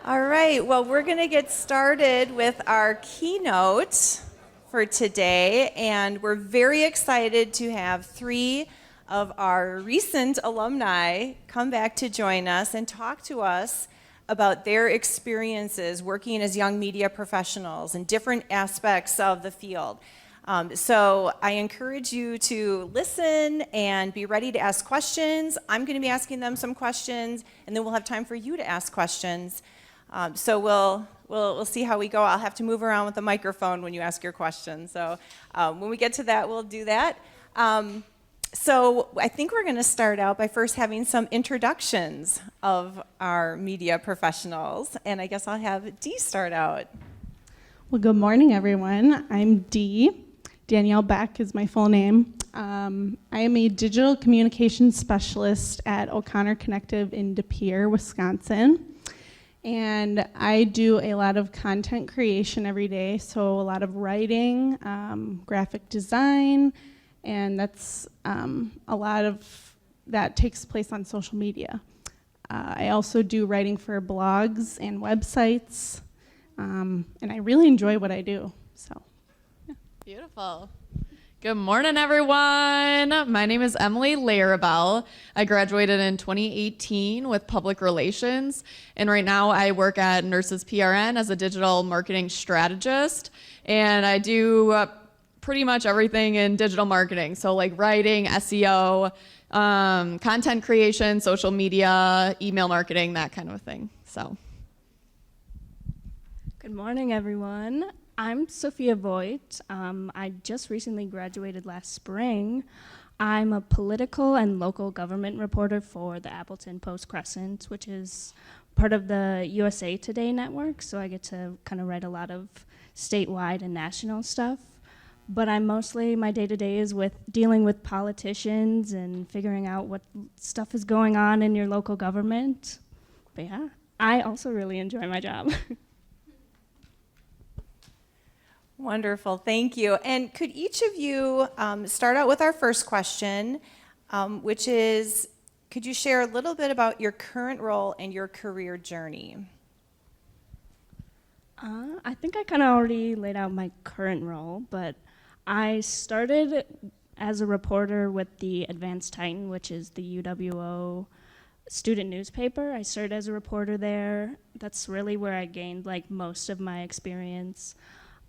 All right, well, we're going to get started with our keynote for today, and we're very excited to have three of our recent alumni come back to join us and talk to us about their experiences working as young media professionals in different aspects of the field. So I encourage you to listen and be ready to ask questions. I'm going to be asking them some questions, and then we'll have time for you to ask questions. So we'll see how we go. I'll have to move around with the microphone when you ask your question. So when we get to that, we'll do that. So I think we're going to start out by first having some introductions of our media professionals. And I guess I'll have Dee start out. Well, good morning, everyone. I'm Dee. Danielle Beck is my full name. I am a digital communications specialist at O'Connor Connective in De Pere, Wisconsin. And I do a lot of content creation every day, so a lot of writing, graphic design, and that's a lot of that takes place on social media. I also do writing for blogs and websites, and I really enjoy what I do. So, yeah. Beautiful. Good morning, everyone. My name is Emily Larabelle. I graduated in 2018 with public relations, and right now I work at Nurses PRN as a digital marketing strategist, and I do pretty much everything in digital marketing, so like writing, SEO, content creation, social media, email marketing, that kind of thing. So. Good morning, everyone. I'm Sophia Voigt. I just recently graduated last spring. I'm a political and local government reporter for the Appleton Post-Crescent, which is part of the USA Today network, so I get to kind of write a lot of statewide and national stuff. But my day-to-day is with dealing with politicians and figuring out what stuff is going on in your local government. But yeah, I also really enjoy my job. Wonderful, thank you. And could each of you start out with our first question, which is, could you share a little bit about your current role and your career journey? I think I kind of already laid out my current role, but I started as a reporter with the Advanced Titan, which is the UWO student newspaper. I started as a reporter there. That's really where I gained like most of my experience.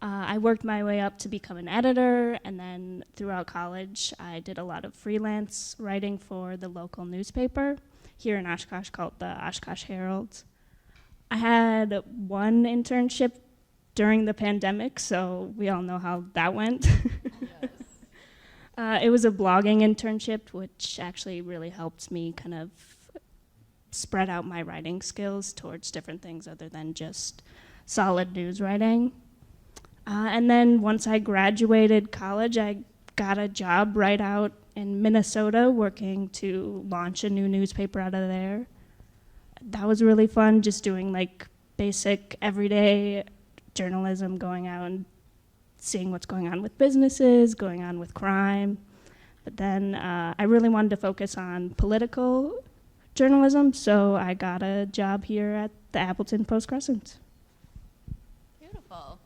I worked my way up to become an editor, and then throughout college, I did a lot of freelance writing for the local newspaper here in Oshkosh called the Oshkosh Herald. I had one internship during the pandemic, so we all know how that went. Yes. It was a blogging internship, which actually really helped me kind of spread out my writing skills towards different things other than just solid news writing. And then once I graduated college, I got a job right out in Minnesota working to launch a new newspaper out of there. That was really fun, just doing like basic everyday journalism, going out and seeing what's going on with businesses, going on with crime. But then I really wanted to focus on political journalism, so I got a job here at the Appleton Post-Crescent. Beautiful.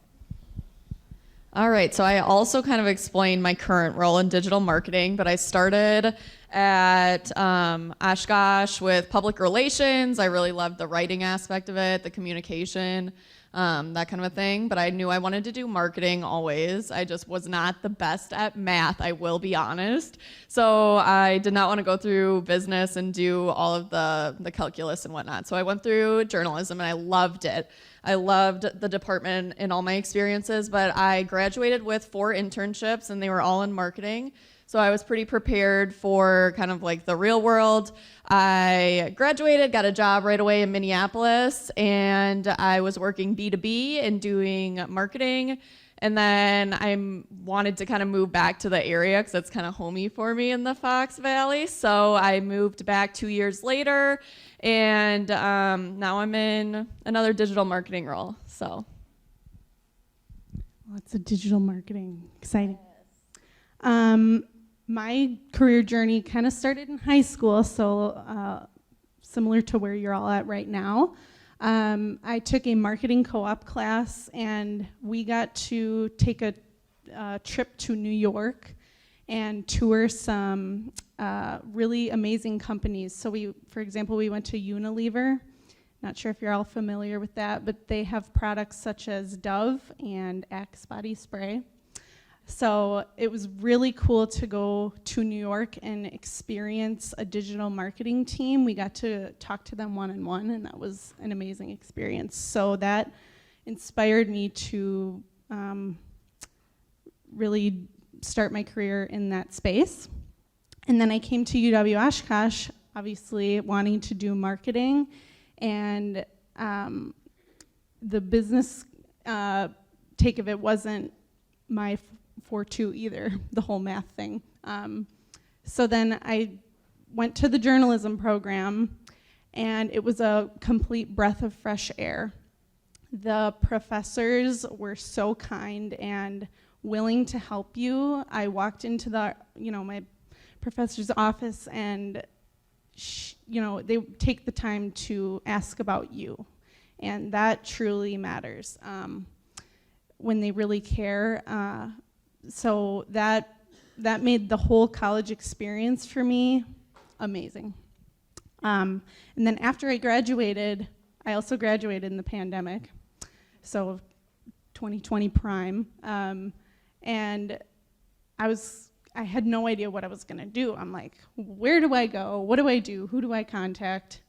All right, so I also kind of explained my current role in digital marketing, but I started at Oshkosh with public relations. I really loved the writing aspect of it, the communication, that kind of a thing, but I knew I wanted to do marketing always. I just was not the best at math, I will be honest. So I did not want to go through business and do all of the calculus and whatnot. So I went through journalism and I loved it. I loved the department and all my experiences, but I graduated with 4 internships and they were all in marketing. So I was pretty prepared for kind of like the real world. I graduated, got a job right away in Minneapolis, and I was working B2B and doing marketing. And then I wanted to kind of move back to the area because it's kind of homey for me in the Fox Valley. So I moved back 2 years later, and now I'm in another digital marketing role. So, Lots of digital marketing, exciting. My career journey kind of started in high school, so similar to where you're all at right now. I took a marketing co-op class, and we got to take a trip to New York and tour some really amazing companies. So for example, we went to Unilever. Not sure if you're all familiar with that, but they have products such as Dove and Axe body spray. So it was really cool to go to New York and experience a digital marketing team. We got to talk to them one-on-one, and that was an amazing experience. So that inspired me to really start my career in that space. And then I came to UW Oshkosh, obviously wanting to do marketing, and the business take of it wasn't my forte either, the whole math thing. So then I went to the journalism program, and it was a complete breath of fresh air. The professors were so kind and willing to help you. I walked into my professor's office, and they take the time to ask about you, and that truly matters when they really care. So that made the whole college experience for me amazing. And then after I graduated, I also graduated in the pandemic, so 2020 prime, and I had no idea what I was gonna do. I'm like, where do I go? What do I do? Who do I contact?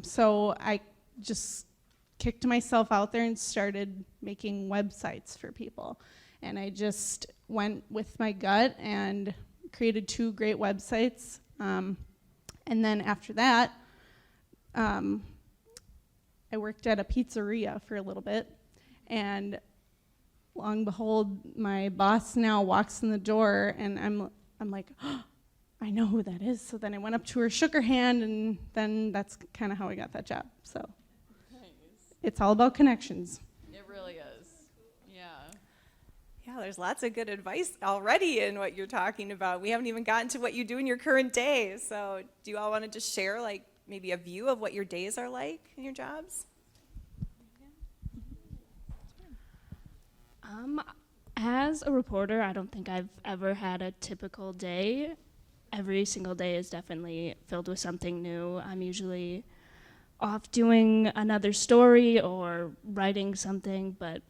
So I just kicked myself out there and started making websites for people. And I just went with my gut and created 2 great websites. And then after that, I worked at a pizzeria for a little bit. And lo and behold, my boss now walks in the door, and I'm like, oh, I know who that is. So then I went up to her, shook her hand, and then that's kind of how I got that job. So nice. It's all about connections. It really is. Yeah. Yeah, there's lots of good advice already in what you're talking about. We haven't even gotten to what you do in your current day. So do you all want to just share maybe a view of what your days are like in your jobs? As a reporter, I don't think I've ever had a typical day. Every single day is definitely filled with something new. I'm usually off doing another story or writing something, but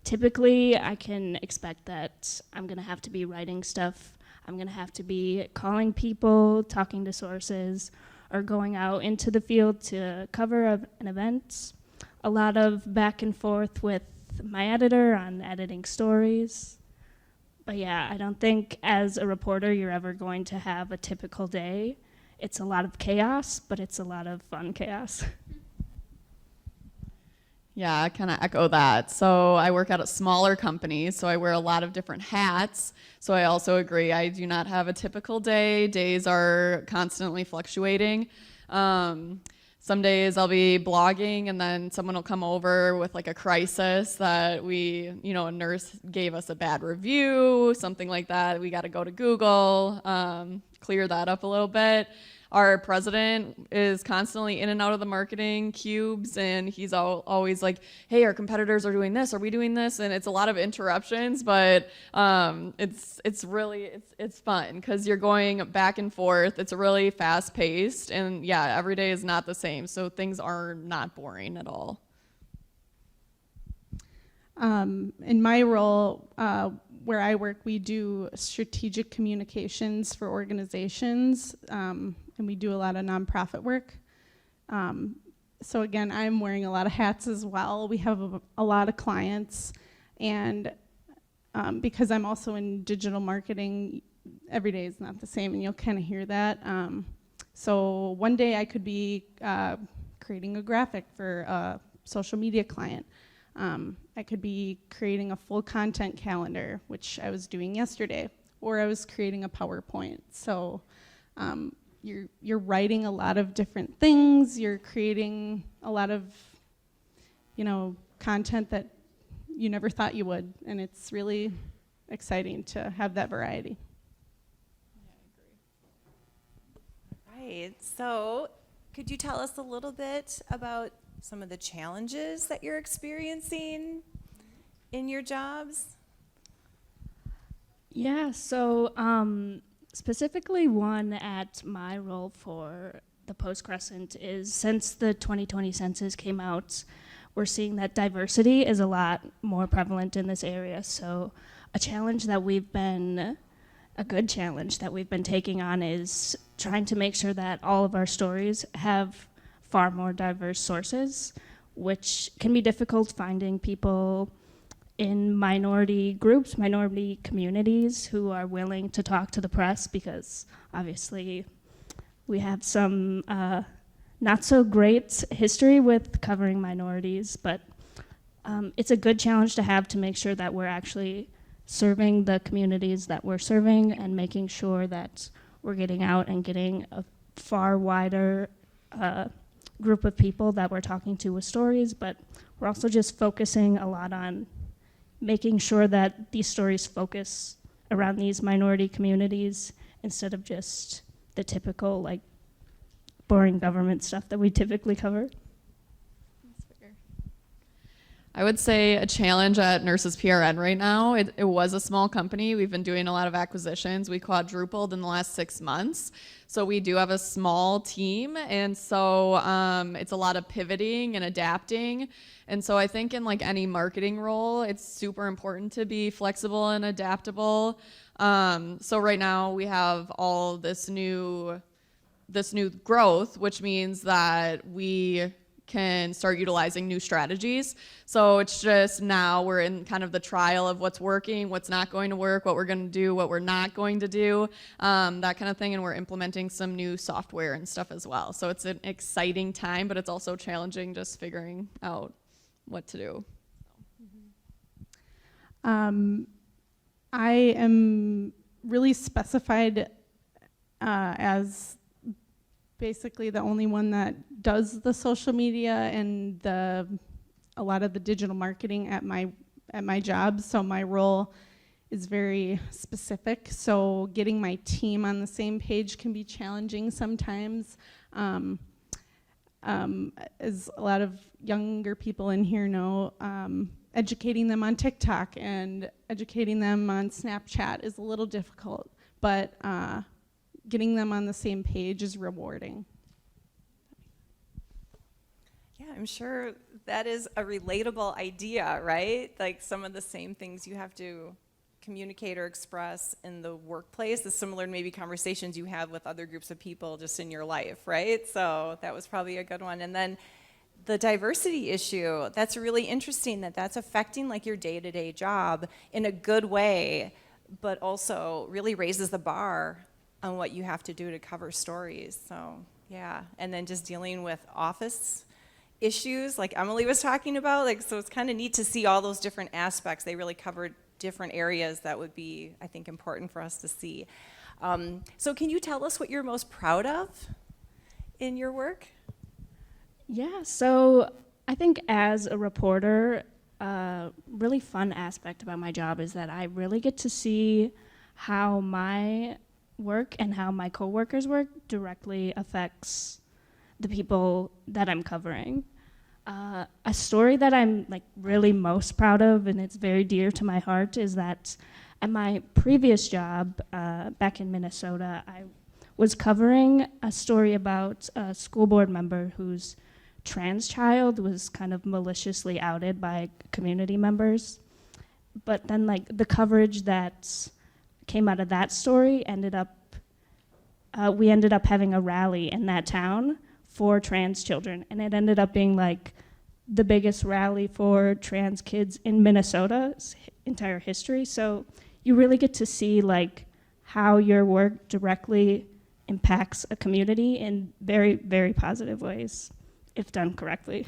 typically I can expect that I'm gonna have to be writing stuff. I'm gonna have to be calling people, talking to sources, or going out into the field to cover an event. A lot of back and forth with my editor on editing stories. But yeah, I don't think as a reporter you're ever going to have a typical day. It's a lot of chaos, but it's a lot of fun chaos. Yeah, I kind of echo that. So I work at a smaller company, so I wear a lot of different hats. So I also agree, I do not have a typical day. Days are constantly fluctuating. Some days I'll be blogging, and then someone will come over with like a crisis that a nurse gave us a bad review, something like that. We got to go to Google, clear that up a little bit. Our president is constantly in and out of the marketing cubes, and he's always like, hey, our competitors are doing this, are we doing this? And it's a lot of interruptions, but it's really fun because you're going back and forth. It's really fast paced, and yeah, every day is not the same, so things are not boring at all. In my role, where I work, we do strategic communications for organizations, and we do a lot of nonprofit work. So again, I'm wearing a lot of hats as well. We have a lot of clients, and because I'm also in digital marketing, every day is not the same, and you'll kind of hear that. So one day I could be creating a graphic for a social media client. I could be creating a full content calendar, which I was doing yesterday, or I was creating a PowerPoint. So you're writing a lot of different things. You're creating a lot of, content that you never thought you would, and it's really exciting to have that variety. Right. So could you tell us a little bit about some of the challenges that you're experiencing in your jobs? Yeah, so specifically one at my role for the Post Crescent is since the 2020 census came out, we're seeing that diversity is a lot more prevalent in this area. So a good challenge that we've been taking on is trying to make sure that all of our stories have far more diverse sources, which can be difficult finding people in minority groups, minority communities who are willing to talk to the press, because obviously we have some not so great history with covering minorities, but it's a good challenge to have to make sure that we're actually serving the communities that we're serving and making sure that we're getting out and getting a far wider group of people that we're talking to with stories, but we're also just focusing a lot on making sure that these stories focus around these minority communities instead of just the typical, like, boring government stuff that we typically cover. I would say a challenge at Nurses PRN right now, it was a small company. We've been doing a lot of acquisitions. We quadrupled in the last 6 months. So we do have a small team. And so it's a lot of pivoting and adapting. And so I think in like any marketing role, it's super important to be flexible and adaptable. So right now we have all this new growth, which means that we can start utilizing new strategies. So it's just now we're in kind of the trial of what's working, what's not going to work, what we're going to do, what we're not going to do, that kind of thing. And we're implementing some new software and stuff as well. So it's an exciting time, but it's also challenging just figuring out what to do. I am really specified as basically the only one that does the social media and a lot of the digital marketing at my job. So my role is very specific. So getting my team on the same page can be challenging sometimes. As a lot of younger people in here know, educating them on TikTok and educating them on Snapchat is a little difficult, but getting them on the same page is rewarding. Yeah, I'm sure that is a relatable idea, right? Like some of the same things you have to communicate or express in the workplace is similar to maybe conversations you have with other groups of people just in your life, right? So that was probably a good one. And then the diversity issue, that's really interesting that that's affecting like your day-to-day job in a good way, but also really raises the bar on what you have to do to cover stories. So yeah, and then just dealing with office issues like Emily was talking about, like, so it's kind of neat to see all those different aspects. They really covered different areas that would be, I think, important for us to see. So can you tell us what you're most proud of in your work? Yeah, so I think as a reporter, a really fun aspect about my job is that I really get to see how my work and how my coworkers' work directly affects the people that I'm covering. A story that I'm like really most proud of, and it's very dear to my heart, is that at my previous job back in Minnesota, I was covering a story about a school board member whose trans child was kind of maliciously outed by community members. But then like the coverage that came out of that story we ended up having a rally in that town for trans children, and it ended up being like the biggest rally for trans kids in Minnesota's entire history. So you really get to see like how your work directly impacts a community in very, very positive ways, if done correctly.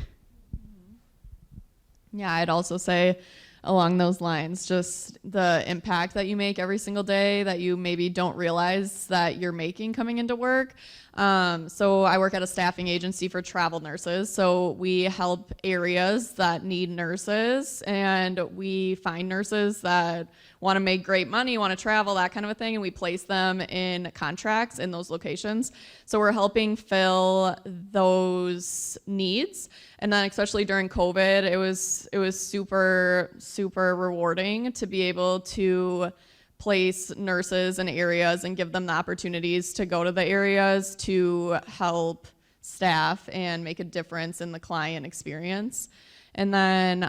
Yeah, I'd also say along those lines, just the impact that you make every single day that you maybe don't realize that you're making coming into work. So I work at a staffing agency for travel nurses. So we help areas that need nurses, and we find nurses that want to make great money, want to travel, that kind of a thing, and we place them in contracts in those locations. So we're helping fill those needs. And then especially during COVID, it was super, super rewarding to be able to place nurses in areas and give them the opportunities to go to the areas to help staff and make a difference in the client experience. And then,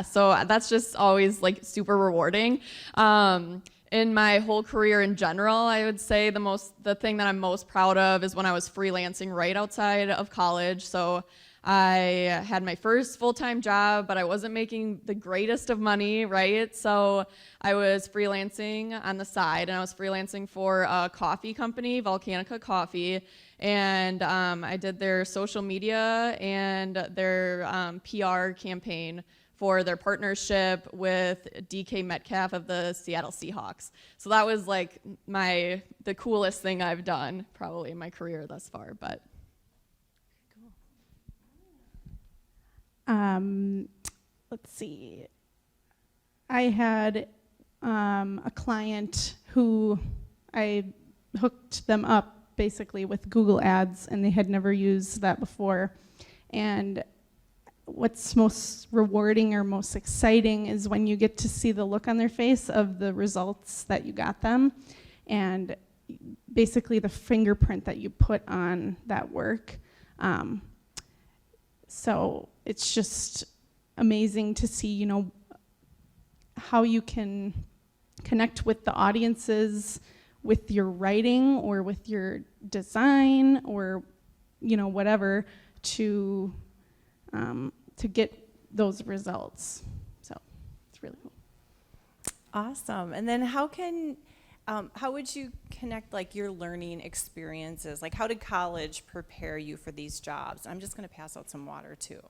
so that's just always like super rewarding. In my whole career in general, I would say the thing that I'm most proud of is when I was freelancing right outside of college. So I had my first full-time job, but I wasn't making the greatest of money, right? So I was freelancing on the side, and I was freelancing for a coffee company, Volcanica Coffee, and I did their social media and their PR campaign for their partnership with DK Metcalf of the Seattle Seahawks. So that was like the coolest thing I've done probably in my career thus far, but. Let's see. I had a client who I hooked them up basically with Google Ads, and they had never used that before. And what's most rewarding or most exciting is when you get to see the look on their face of the results that you got them, and basically the fingerprint that you put on that work. So it's just amazing to see, how you can connect with the audiences with your writing or with your design or, whatever to get those results. So it's really cool. Awesome. And then how would you connect like your learning experiences? Like how did college prepare you for these jobs? I'm just going to pass out some water too.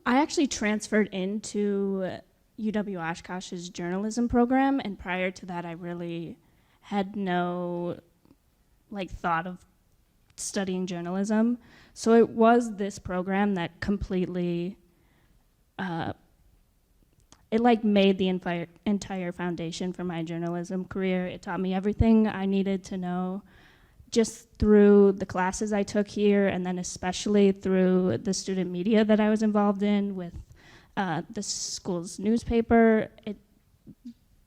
I actually transferred into UW Oshkosh's journalism program, and prior to that I really had no thought of studying journalism. So it was this program that completely made the entire foundation for my journalism career. It taught me everything I needed to know just through the classes I took here, and then especially through the student media that I was involved in with the school's newspaper. It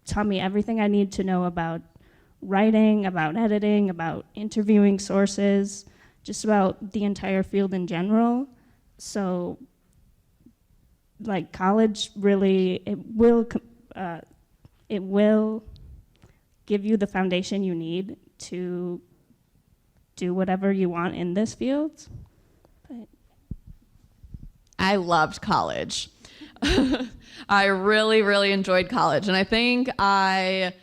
taught me everything I need to know about writing, about editing, about interviewing sources, just about the entire field in general. So college really, it will give you the foundation you need to do whatever you want in this field. But I loved college. I really, really enjoyed college. And I think I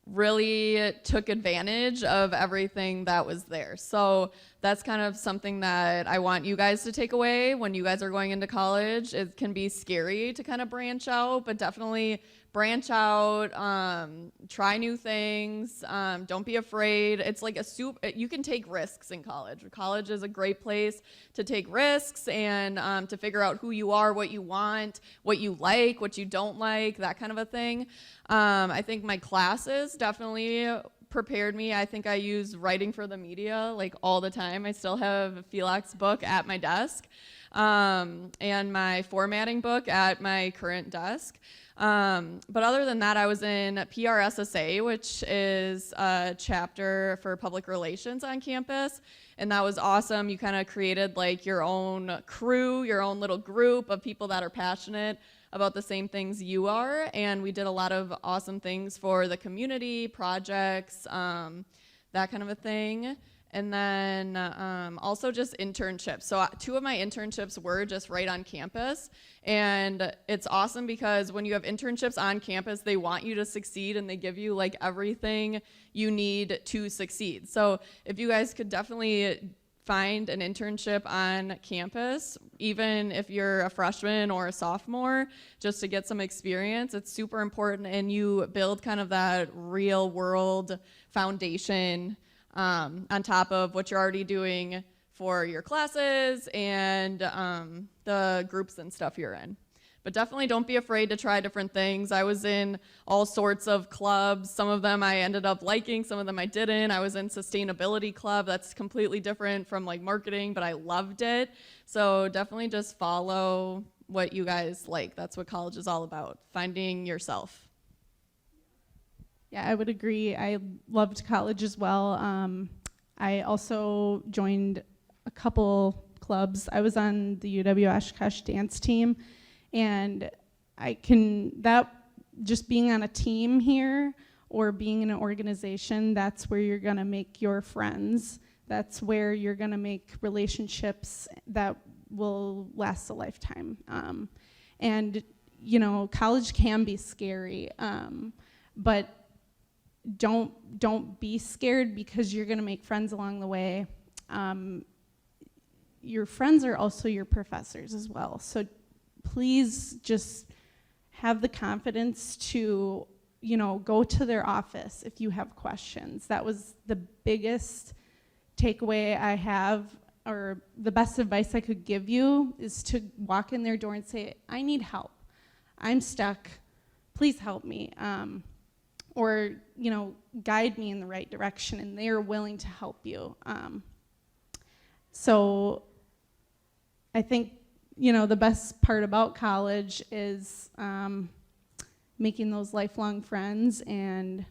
really took advantage of everything that was there. So that's kind of something that I want you guys to take away when you guys are going into college. It can be scary to kind of branch out, but definitely branch out, try new things, don't be afraid. It's like you can take risks in college. College is a great place to take risks and to figure out who you are, what you want, what you like, what you don't like, that kind of a thing. I think my classes definitely prepared me. I think I use writing for the media all the time. I still have Felix's book at my desk and my formatting book at my current desk. But other than that, I was in PRSSA, which is a chapter for public relations on campus, and that was awesome. You kind of created your own crew, your own little group of people that are passionate about the same things you are, and we did a lot of awesome things for the community, projects, that kind of a thing. And then also just internships. So 2 of my internships were just right on campus. And it's awesome because when you have internships on campus, they want you to succeed and they give you everything you need to succeed. So if you guys could definitely find an internship on campus, even if you're a freshman or a sophomore, just to get some experience, it's super important, and you build kind of that real world foundation on top of what you're already doing for your classes and the groups and stuff you're in. But definitely don't be afraid to try different things. I was in all sorts of clubs. Some of them I ended up liking, some of them I didn't. I was in sustainability club. That's completely different from like marketing, but I loved it. So definitely just follow what you guys like. That's what college is all about, finding yourself. Yeah, I would agree. I loved college as well. I also joined a couple clubs. I was on the UW Oshkosh dance team, and just being on a team here or being in an organization, that's where you're gonna make your friends. That's where you're gonna make relationships that will last a lifetime. And you know, college can be scary, but don't be scared because you're gonna make friends along the way. Your friends are also your professors as well. So please just have the confidence to, you know, go to their office if you have questions. That was the biggest takeaway I have, or the best advice I could give you is to walk in their door and say, I need help. I'm stuck. Please help me. Or, you know, guide me in the right direction, and they are willing to help you. So I think, you know, the best part about college is making those lifelong friends and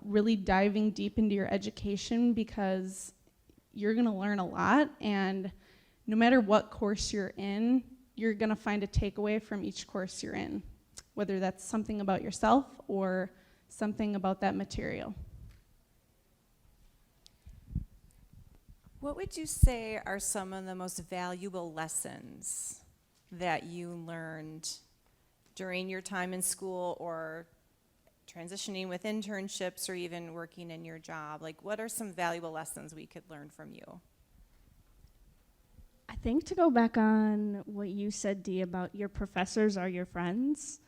really diving deep into your education, because you're gonna learn a lot, and no matter what course you're in, you're gonna find a takeaway from each course you're in, whether that's something about yourself or something about that material. What would you say are some of the most valuable lessons that you learned during your time in school or transitioning with internships or even working in your job? Like, what are some valuable lessons we could learn from you? I think to go back on what you said, Dee, about your professors are your friends,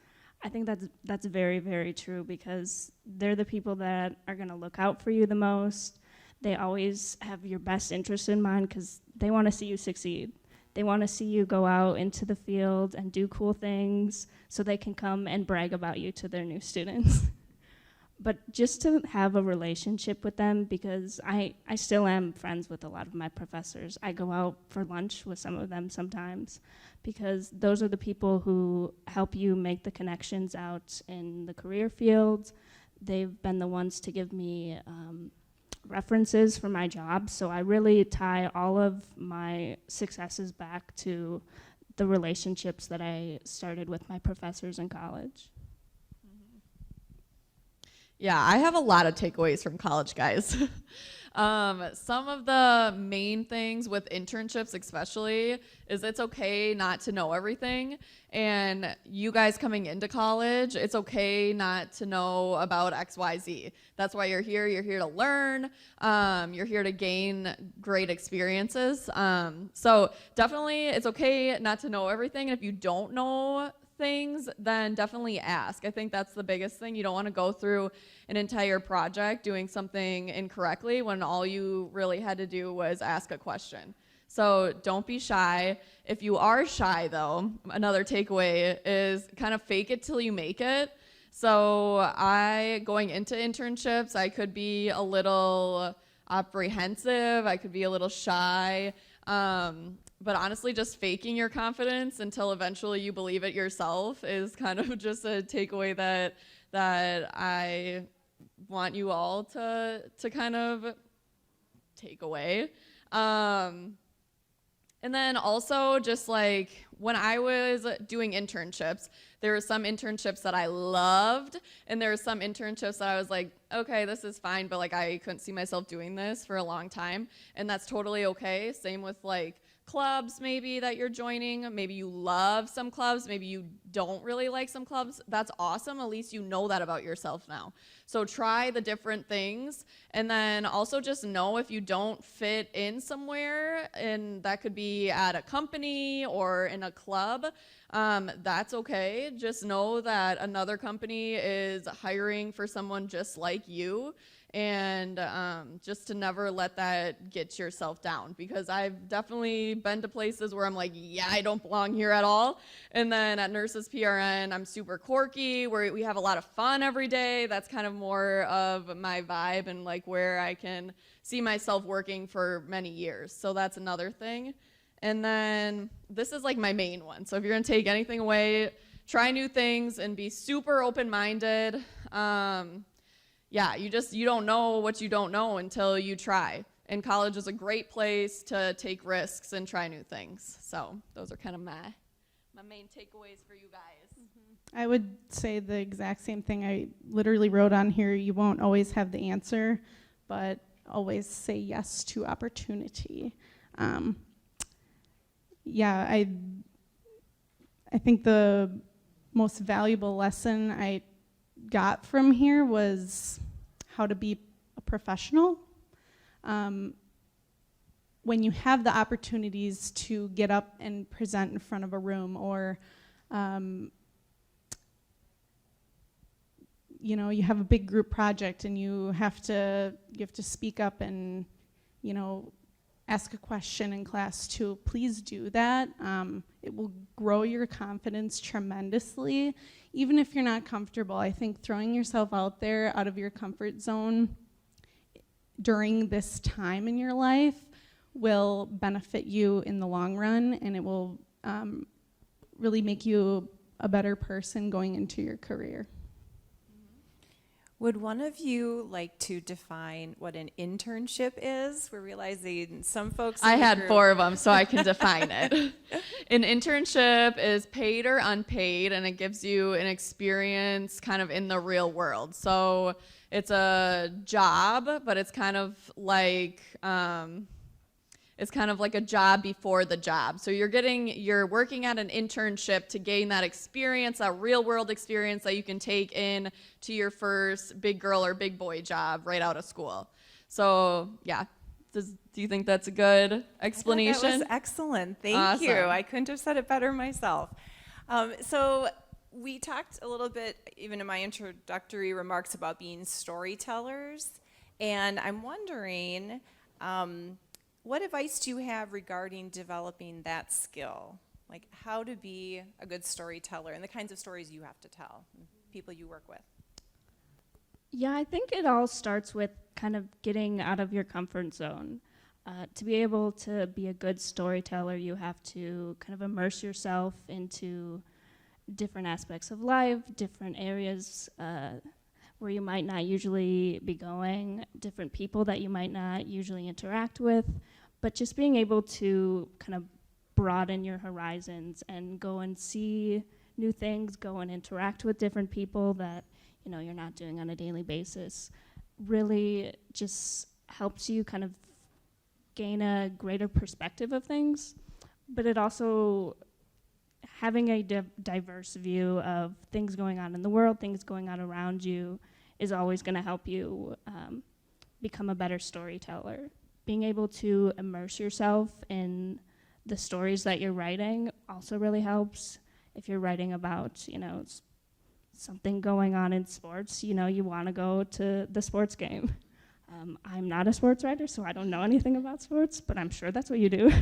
I think that's very, very true, because they're the people that are going to look out for you the most. They always have your best interest in mind because they want to see you succeed. They want to see you go out into the field and do cool things so they can come and brag about you to their new students. But just to have a relationship with them, because I still am friends with a lot of my professors. I go out for lunch with some of them sometimes, because those are the people who help you make the connections out in the career field. They've been the ones to give me references for my job, so I really tie all of my successes back to the relationships that I started with my professors in college. Yeah, I have a lot of takeaways from college, guys. Some of the main things with internships especially is it's okay not to know everything. And you guys coming into college, it's okay not to know about XYZ. That's why you're here. You're here to learn. You're here to gain great experiences. So definitely it's okay not to know everything. And if you don't know things, then definitely ask. I think that's the biggest thing. You don't want to go through an entire project doing something incorrectly when all you really had to do was ask a question. So don't be shy. If you are shy, though, another takeaway is kind of fake it till you make it. So going into internships, I could be a little apprehensive. I could be a little shy. But honestly, just faking your confidence until eventually you believe it yourself is kind of just a takeaway that I want you all to kind of take away. And then also just like when I was doing internships, there were some internships that I loved, and there were some internships that I was like, okay, this is fine, but like I couldn't see myself doing this for a long time, and that's totally okay. Same with like clubs maybe that you're joining. Maybe you love some clubs, maybe you don't really like some clubs. That's awesome. At least you know that about yourself now. So try the different things, and then also just know if you don't fit in somewhere, and that could be at a company or in a club, that's okay. Just know that another company is hiring for someone just like you, and just to never let that get yourself down, because I've definitely been to places where I'm like, yeah, I don't belong here at all. And then at Nurses PRN, I'm super quirky, where we have a lot of fun every day. That's kind of more of my vibe and like where I can see myself working for many years. So that's another thing. And then this is like my main one. So if you're gonna take anything away, try new things and be super open-minded. Yeah, you don't know what you don't know until you try. And college is a great place to take risks and try new things. So those are kind of my main takeaways for you guys. I would say the exact same thing. I literally wrote on here, you won't always have the answer, but always say yes to opportunity. Yeah, I think the most valuable lesson I got from here was how to be a professional. When you have the opportunities to get up and present in front of a room, or you have a big group project and you have to speak up and ask a question in class too, please do that. It will grow your confidence tremendously. Even if you're not comfortable, I think throwing yourself out there out of your comfort zone during this time in your life will benefit you in the long run, and it will really make you a better person going into your career. Would one of you like to define what an internship is? We're realizing some folks. I had 4 of them, so I can define it. An internship is paid or unpaid, and it gives you an experience kind of in the real world. So it's a job, but it's kind of like a job before the job. So you're working at an internship to gain that experience, that real world experience that you can take in to your first big girl or big boy job right out of school. So yeah, do you think that's a good explanation? That was excellent. Thank Awesome. you. I couldn't have said it better myself. So we talked a little bit, even in my introductory remarks, about being storytellers. And I'm wondering, what advice do you have regarding developing that skill? Like how to be a good storyteller and the kinds of stories you have to tell, people you work with? Yeah, I think it all starts with kind of getting out of your comfort zone. To be able to be a good storyteller, you have to kind of immerse yourself into different aspects of life, different areas where you might not usually be going, different people that you might not usually interact with, but just being able to kind of broaden your horizons and go and see new things, go and interact with different people that you're not doing on a daily basis, really just helps you kind of gain a greater perspective of things. But it also, having a diverse view of things going on in the world, things going on around you, is always going to help you become a better storyteller. Being able to immerse yourself in the stories that you're writing also really helps. If you're writing about, something going on in sports, you want to go to the sports game. I'm not a sports writer, so I don't know anything about sports, but I'm sure that's what you do.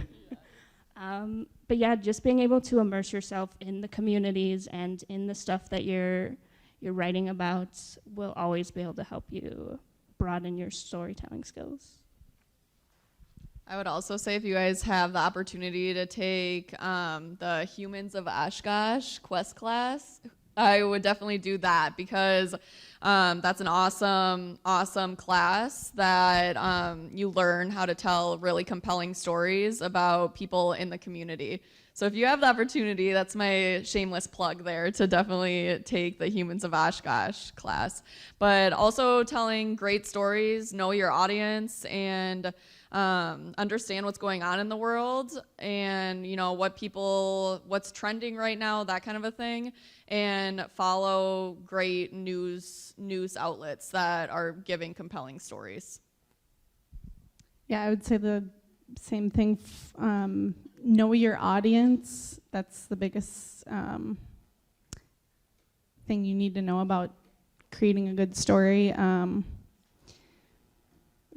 But yeah, just being able to immerse yourself in the communities and in the stuff that you're writing about will always be able to help you broaden your storytelling skills. I would also say if you guys have the opportunity to take the Humans of Oshkosh quest class, I would definitely do that, because that's an awesome class that you learn how to tell really compelling stories about people in the community. So if you have the opportunity, that's my shameless plug there, to definitely take the Humans of Oshkosh class. But also telling great stories, know your audience, and understand what's going on in the world, and what's trending right now, that kind of a thing, and follow great news outlets that are giving compelling stories. Yeah, I would say the same thing. Know your audience. That's the biggest thing you need to know about creating a good story.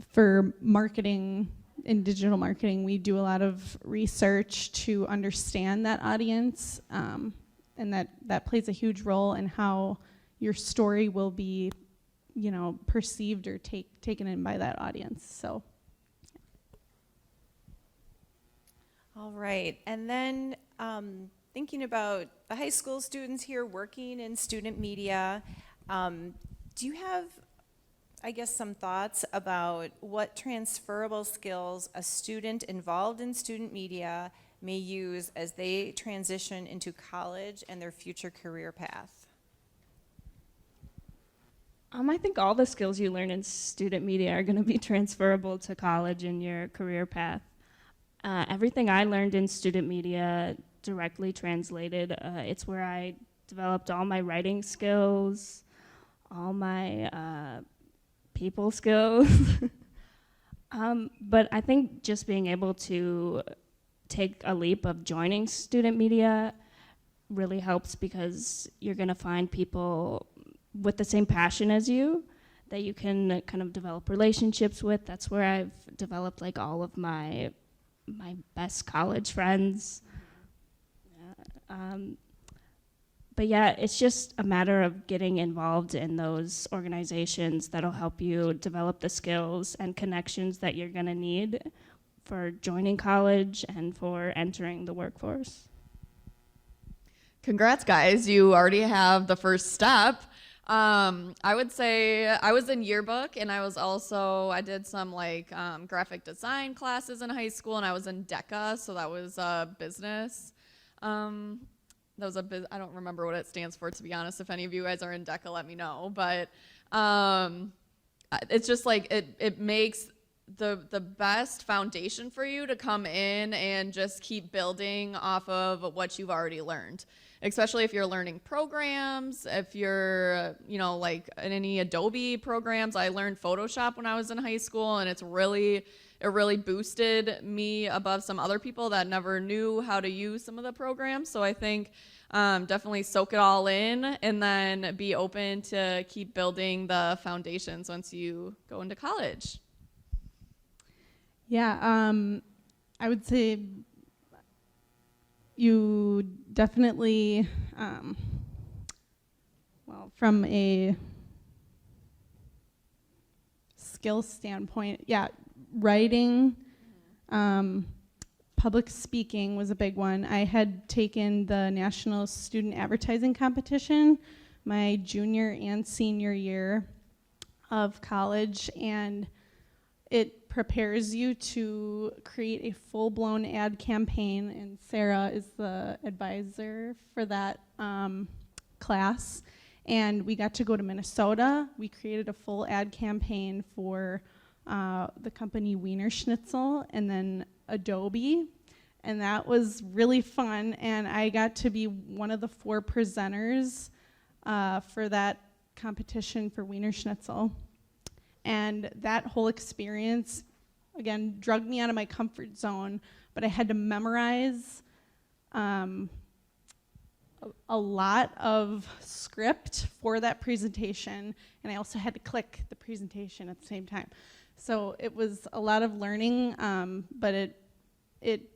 For marketing, in digital marketing, we do a lot of research to understand that audience, and that plays a huge role in how your story will be, perceived or taken in by that audience. So. All right, and then thinking about the high school students here working in student media, do you have, I guess, some thoughts about what transferable skills a student involved in student media may use as they transition into college and their future career path? I think all the skills you learn in student media are going to be transferable to college and your career path. Everything I learned in student media directly translated. It's where I developed all my writing skills, all my people skills. But I think just being able to take a leap of joining student media really helps, because you're going to find people with the same passion as you that you can kind of develop relationships with. That's where I've developed like all of my best college friends. But yeah, it's just a matter of getting involved in those organizations that'll help you develop the skills and connections that you're going to need for joining college and for entering the workforce. Congrats, guys. You already have the first step. I would say I was in yearbook, and I did some graphic design classes in high school, and I was in DECA, so that was business. I don't remember what it stands for, to be honest. If any of you guys are in DECA, let me know. But it's just like it makes the best foundation for you to come in and just keep building off of what you've already learned. Especially if you're learning programs, if you're, like in any Adobe programs. I learned Photoshop when I was in high school, and it really boosted me above some other people that never knew how to use some of the programs. So I think definitely soak it all in, and then be open to keep building the foundations once you go into college. Yeah, I would say you definitely, from a skill standpoint, writing, public speaking was a big one. I had taken the National Student Advertising Competition my junior and senior year of college, and it prepares you to create a full-blown ad campaign, and Sarah is the advisor for that class. And we got to go to Minnesota. We created a full ad campaign for the company Wiener Schnitzel and then Adobe, and that was really fun. And I got to be one of the 4 presenters for that competition for Wiener Schnitzel. And that whole experience, again, dragged me out of my comfort zone, but I had to memorize a lot of script for that presentation, and I also had to click the presentation at the same time. So it was a lot of learning, but it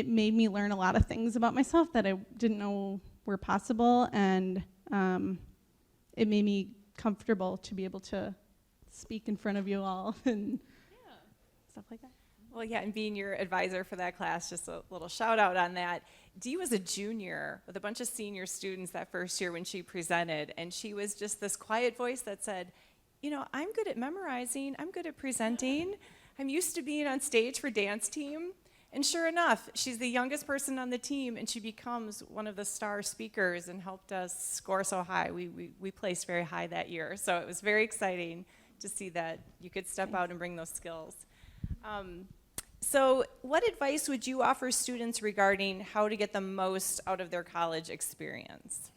made me learn a lot of things about myself that I didn't know were possible, and it made me comfortable to be able to speak in front of you all and stuff like that. Well, yeah, and being your advisor for that class, just a little shout out on that. Dee was a junior with a bunch of senior students that first year when she presented, and she was just this quiet voice that said, I'm good at memorizing, I'm good at presenting, I'm used to being on stage for dance team. And sure enough, she's the youngest person on the team, and she becomes one of the star speakers and helped us score so high. We placed very high that year, so it was very exciting to see that you could step out and bring those skills. So what advice would you offer students regarding how to get the most out of their college experience?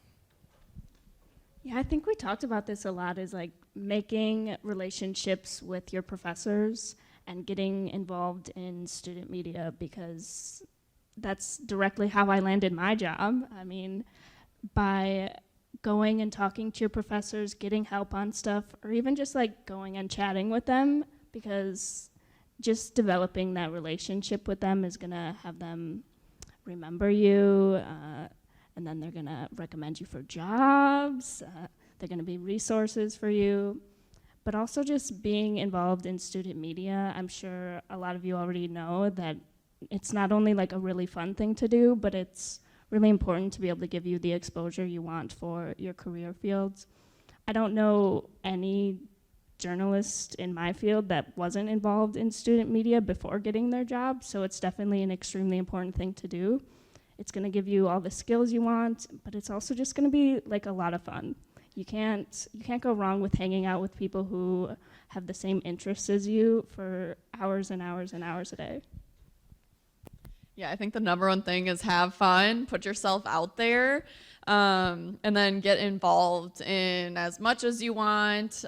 Yeah, I think we talked about this a lot, is like making relationships with your professors and getting involved in student media, because that's directly how I landed my job. I mean, by going and talking to your professors, getting help on stuff, or even just like going and chatting with them, because just developing that relationship with them is gonna have them remember you, and then they're gonna recommend you for jobs. They're gonna be resources for you. But also just being involved in student media, I'm sure a lot of you already know that it's not only like a really fun thing to do, but it's really important to be able to give you the exposure you want for your career fields. I don't know any journalist in my field that wasn't involved in student media before getting their job, so it's definitely an extremely important thing to do. It's gonna give you all the skills you want, but it's also just gonna be like a lot of fun. You can't go wrong with hanging out with people who have the same interests as you for hours and hours and hours a day. Yeah, I think the number one thing is have fun, put yourself out there, and then get involved in as much as you want,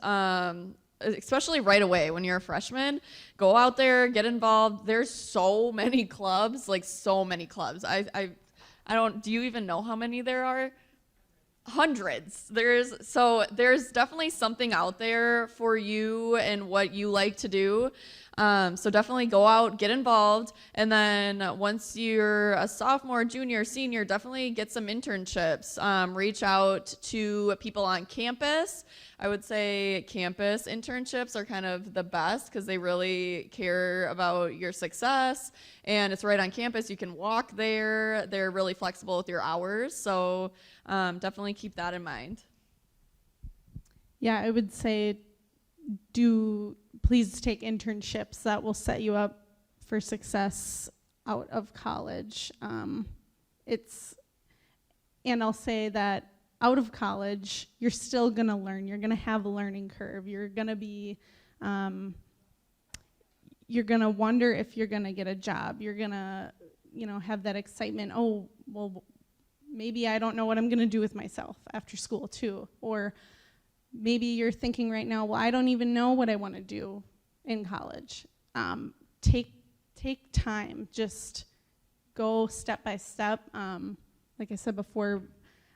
especially right away when you're a freshman. Go out there, get involved. There's so many clubs, like so many clubs. I don't, do you even know how many there are? Hundreds. There's definitely something out there for you and what you like to do. So definitely go out, get involved, and then once you're a sophomore, junior, senior, definitely get some internships. Reach out to people on campus. I would say campus internships are kind of the best because they really care about your success, and it's right on campus. You can walk there. They're really flexible with your hours, so definitely keep that in mind. Yeah, I would say please take internships that will set you up for success out of college. And I'll say that out of college, you're still gonna learn. You're gonna have a learning curve. You're gonna wonder if you're gonna get a job. You're gonna, have that excitement. Oh, well, maybe I don't know what I'm gonna do with myself after school too. Or maybe you're thinking right now, well, I don't even know what I want to do in college. Take time, just go step by step. Like I said before,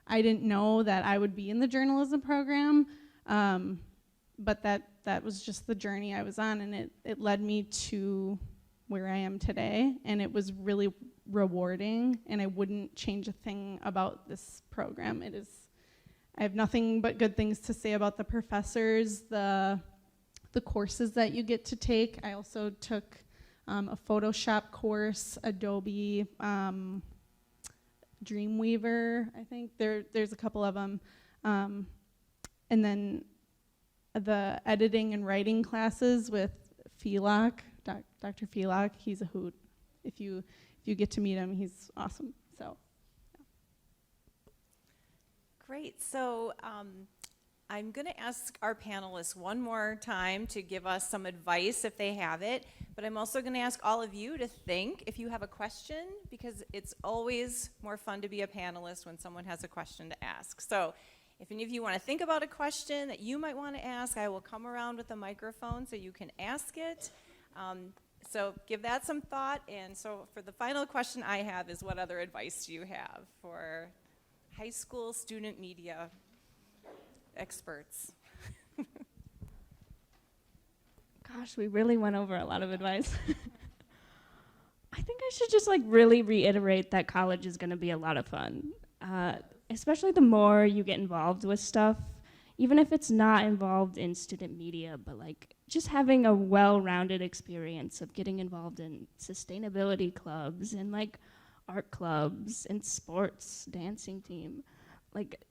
I didn't know that I would be in the journalism program, but that was just the journey I was on, and it led me to where I am today, and it was really rewarding, and I wouldn't change a thing about this program. I have nothing but good things to say about the professors, the courses that you get to take. I also took a Photoshop course, Adobe, Dreamweaver, I think. There's a couple of them. And then the editing and writing classes with Felak, Dr. Felak, he's a hoot. If you get to meet him, he's awesome. So. Great. So I'm going to ask our panelists one more time to give us some advice if they have it, but I'm also going to ask all of you to think if you have a question, because it's always more fun to be a panelist when someone has a question to ask. So if any of you want to think about a question that you might want to ask, I will come around with a microphone so you can ask it. So give that some thought. And so for the final question I have is, what other advice do you have for high school student media experts? Gosh, we really went over a lot of advice. I think I should just really reiterate that college is going to be a lot of fun, especially the more you get involved with stuff, even if it's not involved in student media, but just having a well-rounded experience of getting involved in sustainability clubs and art clubs and sports, dancing team.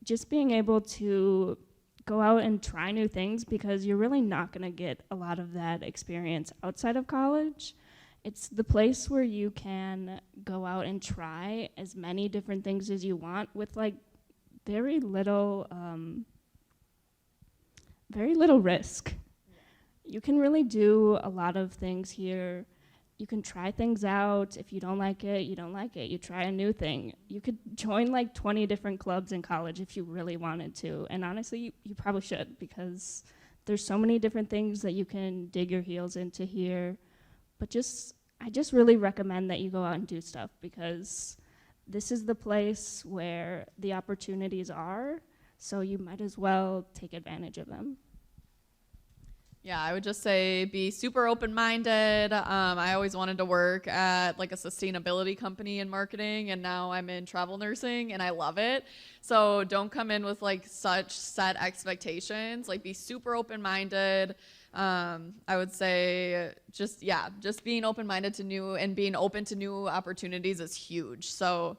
Just being able to go out and try new things, because you're really not going to get a lot of that experience outside of college. It's the place where you can go out and try as many different things as you want with very little risk. You can really do a lot of things here. You can try things out. If you don't like it, you don't like it. You try a new thing. You could join 20 different clubs in college if you really wanted to. And honestly, you probably should, because there's so many different things that you can dig your heels into here. But I just really recommend that you go out and do stuff, because this is the place where the opportunities are, so you might as well take advantage of them. Yeah, I would just say be super open-minded. I always wanted to work at like a sustainability company in marketing, and now I'm in travel nursing and I love it. So don't come in with like such set expectations. Like be super open-minded. I would say just being open-minded to new and being open to new opportunities is huge. So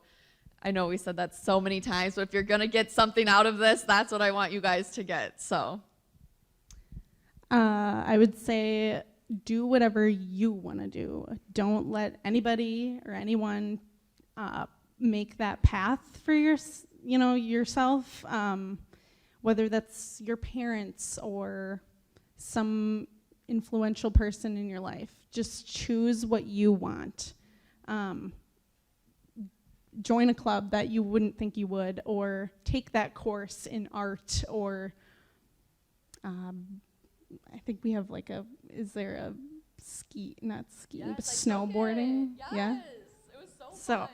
I know we said that so many times, but if you're gonna get something out of this, that's what I want you guys to get. So. I would say do whatever you want to do. Don't let anybody or anyone make that path for yourself, whether that's your parents or some influential person in your life. Just choose what you want. Join a club that you wouldn't think you would, or take that course in art, or I think we have like is there a not ski, but snowboarding? Yes, Yeah. it was so So fun.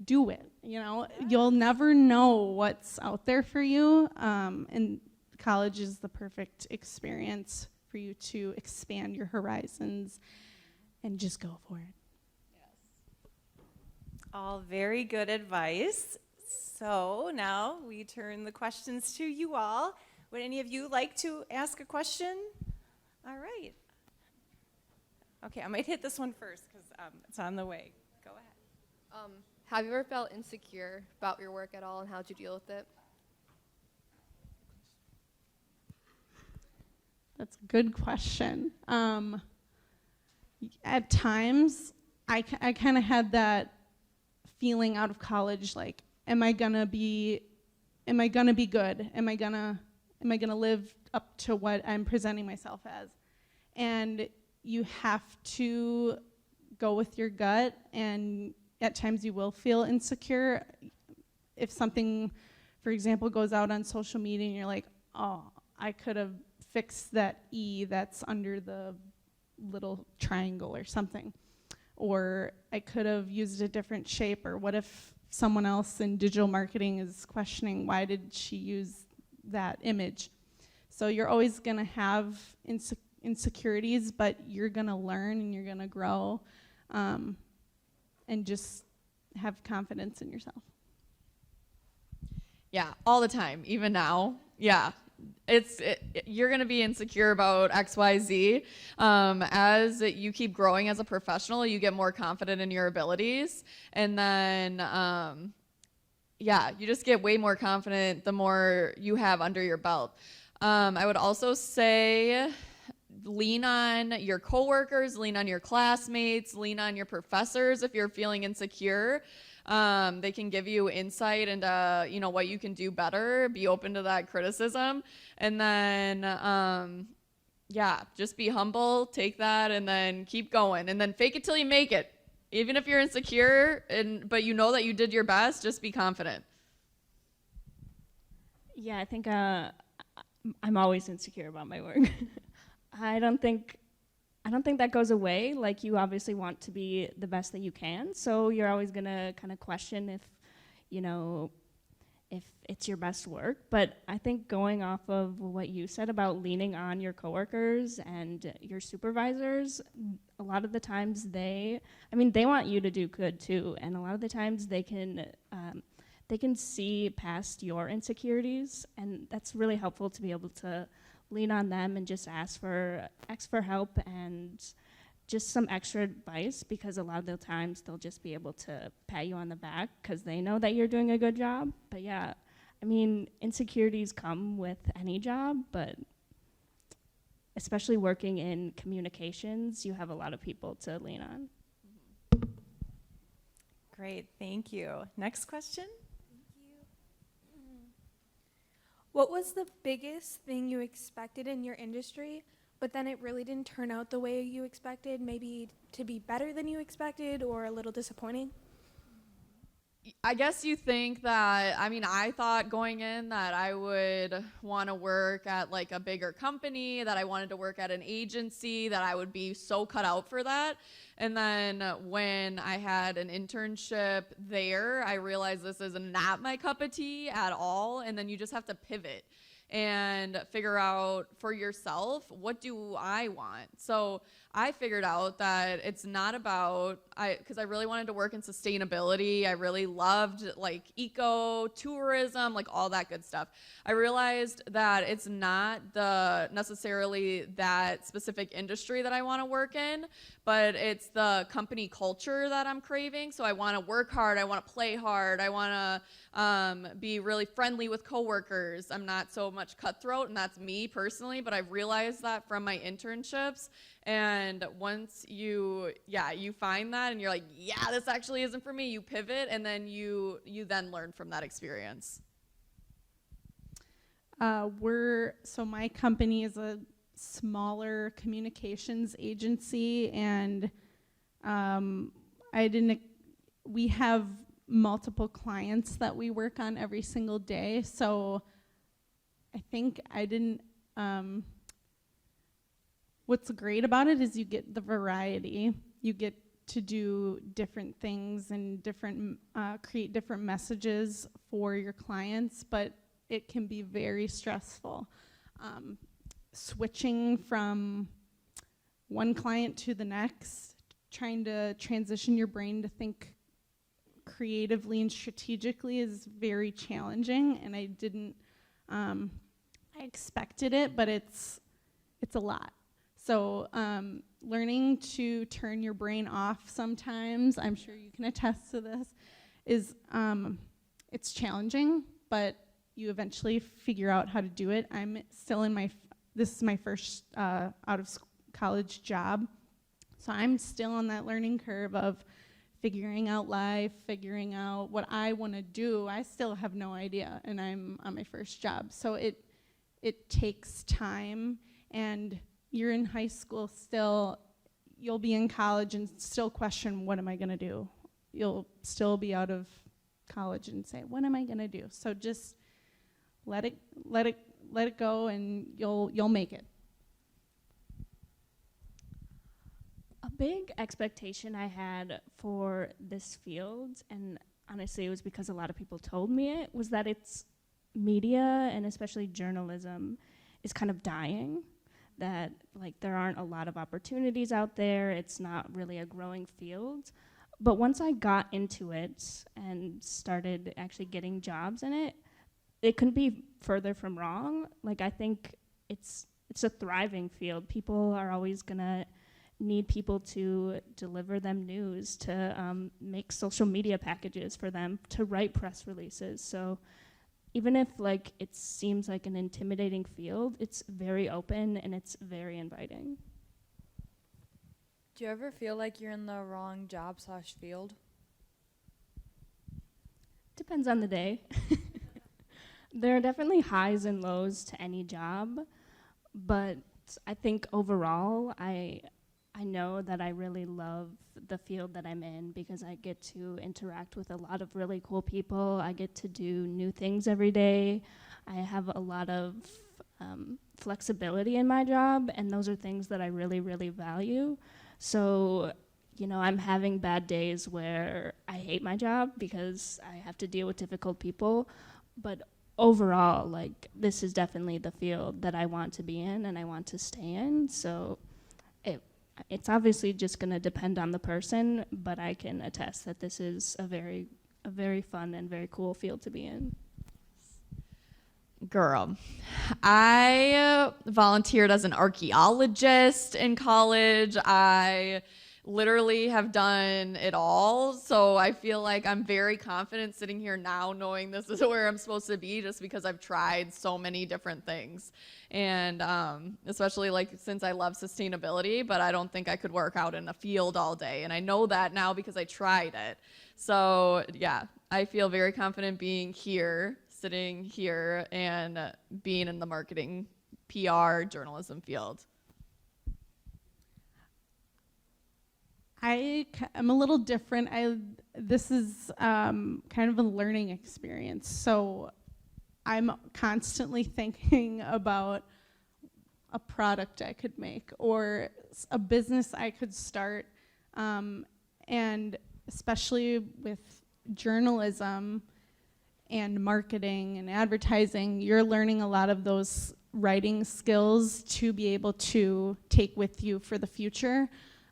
do it. You'll never know what's out there for you. And college is the perfect experience for you to expand your horizons and just go for it. All very good advice. So now we turn the questions to you all. Would any of you like to ask a question? All right. Okay, I might hit this one first because it's on the way. Go ahead. Have you ever felt insecure about your work at all, and how'd you deal with it? That's a good question. At times, I kind of had that feeling out of college, like, am I gonna be good? Am I gonna live up to what I'm presenting myself as? And you have to go with your gut, and at times you will feel insecure. If something, for example, goes out on social media and you're like, oh, I could have fixed that E that's under the little triangle or something. Or I could have used a different shape, or what if someone else in digital marketing is questioning why did she use that image? So you're always going to have insecurities, but you're going to learn and you're going to grow, and just have confidence in yourself. Yeah, all the time, even now. Yeah, you're going to be insecure about X, Y, Z. As you keep growing as a professional, you get more confident in your abilities. And then, you just get way more confident the more you have under your belt. I would also say lean on your coworkers, lean on your classmates, lean on your professors if you're feeling insecure. They can give you insight into, what you can do better. Be open to that criticism. And then, just be humble, take that, and then keep going. And then fake it till you make it. Even if you're insecure, but you know that you did your best, just be confident. Yeah, I think I'm always insecure about my work. I don't think that goes away. Like, you obviously want to be the best that you can, so you're always gonna kind of question if it's your best work. But I think going off of what you said about leaning on your coworkers and your supervisors, a lot of the times they want you to do good too, and a lot of the times they can see past your insecurities, and that's really helpful to be able to lean on them and just ask for help and just some extra advice, because a lot of the times they'll just be able to pat you on the back because they know that you're doing a good job. But yeah, insecurities come with any job, but especially working in communications, you have a lot of people to lean on. Great, thank you. Next question? What was the biggest thing you expected in your industry, but then it really didn't turn out the way you expected, maybe to be better than you expected or a little disappointing? I guess you think that, I mean, I thought going in that I would want to work at like a bigger company, that I wanted to work at an agency, that I would be so cut out for that. And then when I had an internship there, I realized this is not my cup of tea at all. And then you just have to pivot and figure out for yourself, what do I want? So I figured out that it's not about, because I really wanted to work in sustainability. I really loved like eco tourism, like all that good stuff. I realized that it's not necessarily that specific industry that I want to work in, but it's the company culture that I'm craving. So I want to work hard. I want to play hard. I want to be really friendly with coworkers. I'm not so much cutthroat, and that's me personally, but I've realized that from my internships. And once you find that and you're like, yeah, this actually isn't for me, you pivot, and then you then learn from that experience. So my company is a smaller communications agency, and we have multiple clients that we work on every single day. So I think what's great about it is you get the variety. You get to do different things and create different messages for your clients, but it can be very stressful. Switching from one client to the next, trying to transition your brain to think creatively and strategically is very challenging, and I expected it, but it's a lot. So learning to turn your brain off sometimes, I'm sure you can attest to this, is it's challenging, but you eventually figure out how to do it. I'm still this is my first out of college job, so I'm still on that learning curve of figuring out life, figuring out what I want to do. I still have no idea, and I'm on my first job. So it takes time, and you're in high school still, you'll be in college and still question, what am I going to do? You'll still be out of college and say, what am I going to do? So just let it go, and you'll make it. A big expectation I had for this field, and honestly it was because a lot of people told me it, was that it's media, and especially journalism, is kind of dying. That like there aren't a lot of opportunities out there. It's not really a growing field. But once I got into it and started actually getting jobs in it, it couldn't be further from wrong. Like I think it's a thriving field. People are always gonna need people to deliver them news, to make social media packages for them, to write press releases. So even if like it seems like an intimidating field, it's very open and it's very inviting. Do you ever feel like you're in the wrong job/field? Depends on the day. There are definitely highs and lows to any job, but I think overall I know that I really love the field that I'm in because I get to interact with a lot of really cool people. I get to do new things every day. I have a lot of flexibility in my job, and those are things that I really, really value. So, you know, I'm having bad days where I hate my job because I have to deal with difficult people, but overall, like, this is definitely the field that I want to be in and I want to stay in. So it's obviously just going to depend on the person, but I can attest that this is a very fun and very cool field to be in. Girl, I volunteered as an archaeologist in college. I literally have done it all. So I feel like I'm very confident sitting here now knowing this is where I'm supposed to be just because I've tried so many different things. And especially like since I love sustainability, but I don't think I could work out in a field all day. And I know that now because I tried it. So yeah, I feel very confident being here, sitting here, and being in the marketing, PR, journalism field. I'm a little different. This is kind of a learning experience. So I'm constantly thinking about a product I could make or a business I could start. And especially with journalism and marketing and advertising, you're learning a lot of those writing skills to be able to take with you for the future.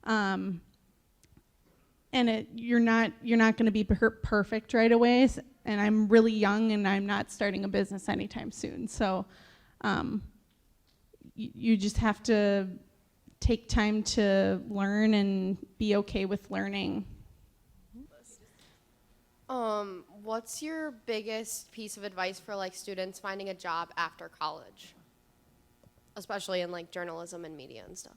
And you're not going to be perfect right away. And I'm really young, and I'm not starting a business anytime soon. So you just have to take time to learn and be okay with learning. What's your biggest piece of advice for like students finding a job after college, especially in like journalism and media and stuff?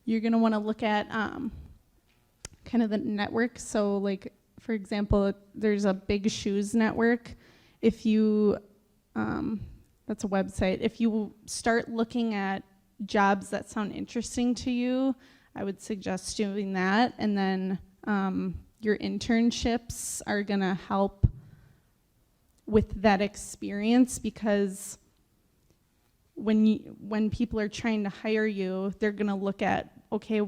You're going to want to look at kind of the network. So like, for example, there's a Big Shoes network. If you, that's a website. If you start looking at jobs that sound interesting to you, I would suggest doing that. And then your internships are going to help with that experience, because when people are trying to hire you, they're going to look at, okay,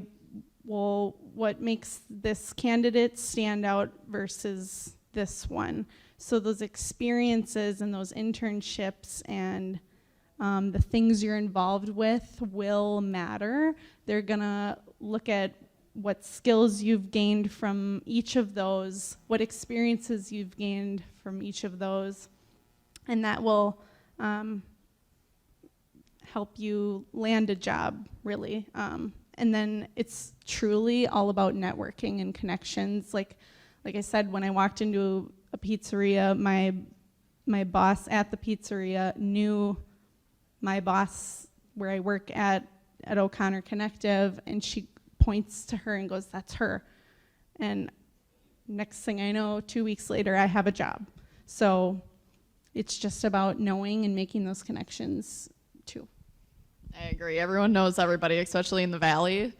well, what makes this candidate stand out versus this one? So those experiences and those internships and the things you're involved with will matter. They're going to look at what skills you've gained from each of those, what experiences you've gained from each of those, and that will help you land a job, really. And then it's truly all about networking and connections. Like I said, when I walked into a pizzeria, my boss at the pizzeria knew my boss where I work at O'Connor Connective, and she points to her and goes, "That's her." And next thing I know, 2 weeks later, I have a job. So it's just about knowing and making those connections too. I agree. Everyone knows everybody, especially in the Valley.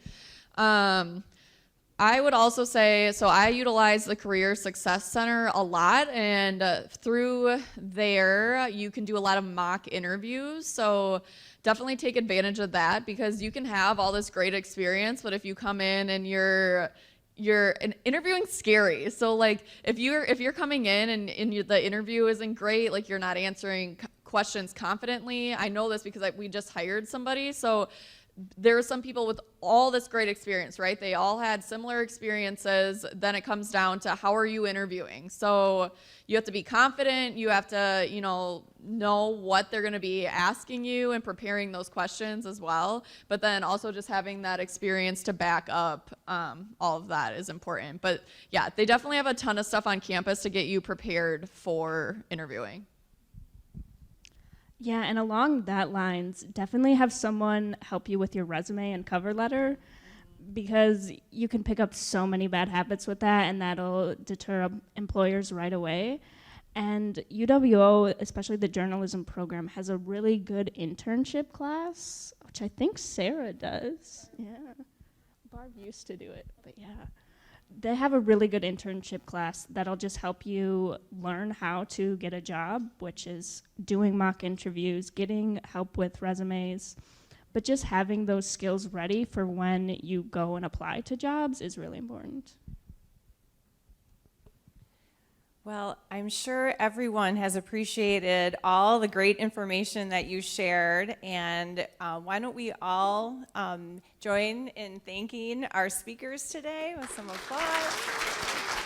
I would also say, so I utilize the Career Success Center a lot, and through there, you can do a lot of mock interviews. So definitely take advantage of that, because you can have all this great experience, but if you come in and you're interviewing scary. So like if you're coming in and the interview isn't great, like you're not answering questions confidently. I know this because we just hired somebody. So there are some people with all this great experience, right? They all had similar experiences. Then it comes down to how are you interviewing? So you have to be confident. You have to, know what they're going to be asking you and preparing those questions as well. But then also just having that experience to back up all of that is important. But yeah, they definitely have a ton of stuff on campus to get you prepared for interviewing. Yeah, and along that lines, definitely have someone help you with your resume and cover letter, because you can pick up so many bad habits with that, and that'll deter employers right away. And UWO, especially the journalism program, has a really good internship class, which I think Sarah does. Yeah, Barb used to do it, but yeah. They have a really good internship class that'll just help you learn how to get a job, which is doing mock interviews, getting help with resumes, but just having those skills ready for when you go and apply to jobs is really important. Well, I'm sure everyone has appreciated all the great information that you shared, and why don't we all join in thanking our speakers today with some applause.